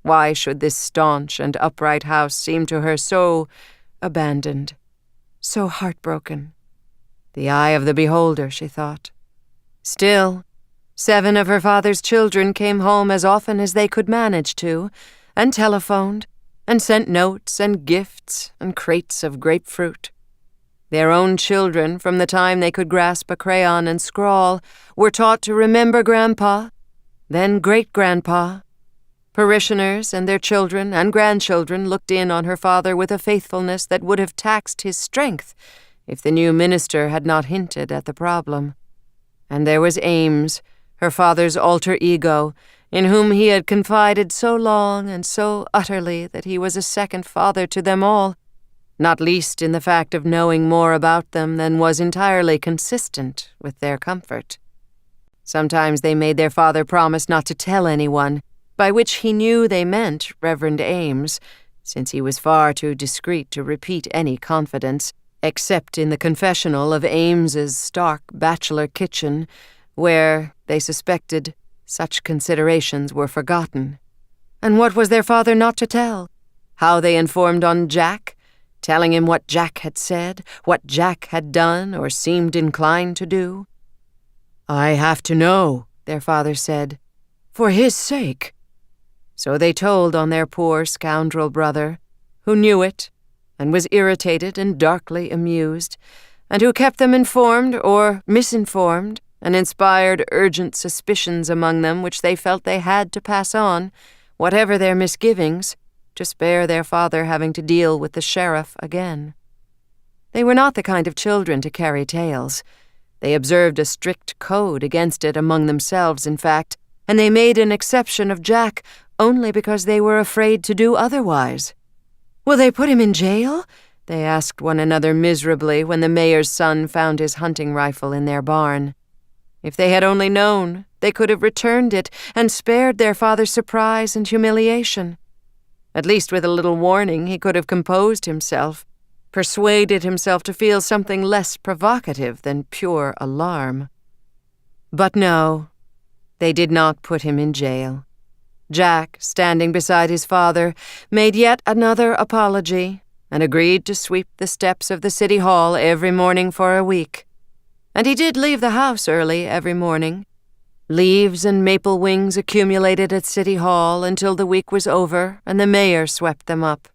Why should this staunch and upright house seem to her so abandoned, so heartbroken? The eye of the beholder, she thought. Still, 7 of her father's children came home as often as they could manage to, and telephoned, and sent notes and gifts and crates of grapefruit. Their own children, from the time they could grasp a crayon and scrawl, were taught to remember Grandpa, then Great-Grandpa. Parishioners and their children and grandchildren looked in on her father with a faithfulness that would have taxed his strength if the new minister had not hinted at the problem. And there was Ames, her father's alter ego, in whom he had confided so long and so utterly that he was a second father to them all, not least in the fact of knowing more about them than was entirely consistent with their comfort. Sometimes they made their father promise not to tell anyone, by which he knew they meant Reverend Ames, since he was far too discreet to repeat any confidence, except in the confessional of Ames's stark bachelor kitchen, where, they suspected, such considerations were forgotten. And what was their father not to tell? How they informed on Jack, telling him what Jack had said, what Jack had done or seemed inclined to do? "I have to know," their father said, "for his sake." So they told on their poor scoundrel brother, who knew it, and was irritated and darkly amused, and who kept them informed or misinformed, and inspired urgent suspicions among them which they felt they had to pass on, whatever their misgivings, to spare their father having to deal with the sheriff again. They were not the kind of children to carry tales. They observed a strict code against it among themselves, in fact, and they made an exception of Jack only because they were afraid to do otherwise. "Will they put him in jail?" they asked one another miserably when the mayor's son found his hunting rifle in their barn. If they had only known, they could have returned it and spared their father surprise and humiliation. At least with a little warning he could have composed himself, persuaded himself to feel something less provocative than pure alarm. But no, they did not put him in jail. Jack, standing beside his father, made yet another apology and agreed to sweep the steps of the city hall every morning for a week. And he did leave the house early every morning. Leaves and maple wings accumulated at City Hall until the week was over and the mayor swept them up.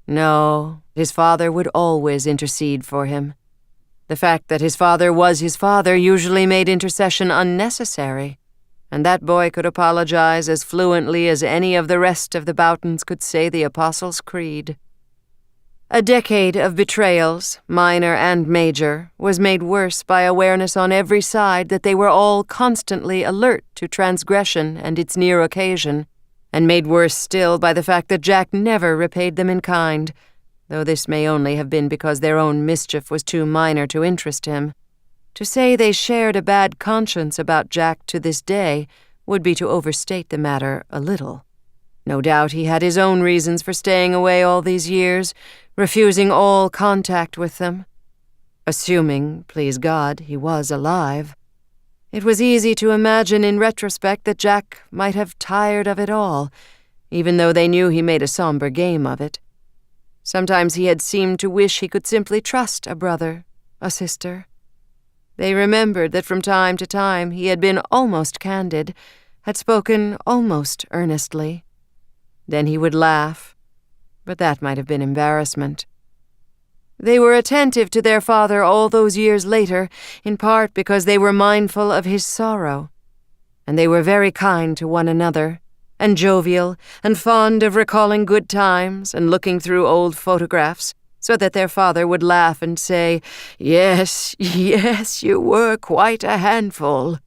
No, his father would always intercede for him. The fact that his father was his father usually made intercession unnecessary, and that boy could apologize as fluently as any of the rest of the Boughtons could say the Apostles' Creed. A decade of betrayals, minor and major, was made worse by awareness on every side that they were all constantly alert to transgression and its near occasion, and made worse still by the fact that Jack never repaid them in kind, though this may only have been because their own mischief was too minor to interest him. To say they shared a bad conscience about Jack to this day would be to overstate the matter a little. No doubt he had his own reasons for staying away all these years, refusing all contact with them. Assuming, please God, he was alive. It was easy to imagine in retrospect that Jack might have tired of it all, even though they knew he made a somber game of it. Sometimes he had seemed to wish he could simply trust a brother, a sister. They remembered that from time to time he had been almost candid, had spoken almost earnestly. Then he would laugh, but that might have been embarrassment. They were attentive to their father all those years later, in part because they were mindful of his sorrow. And they were very kind to one another, and jovial, and fond of recalling good times and looking through old photographs, so that their father would laugh and say, "Yes, yes, you were quite a handful."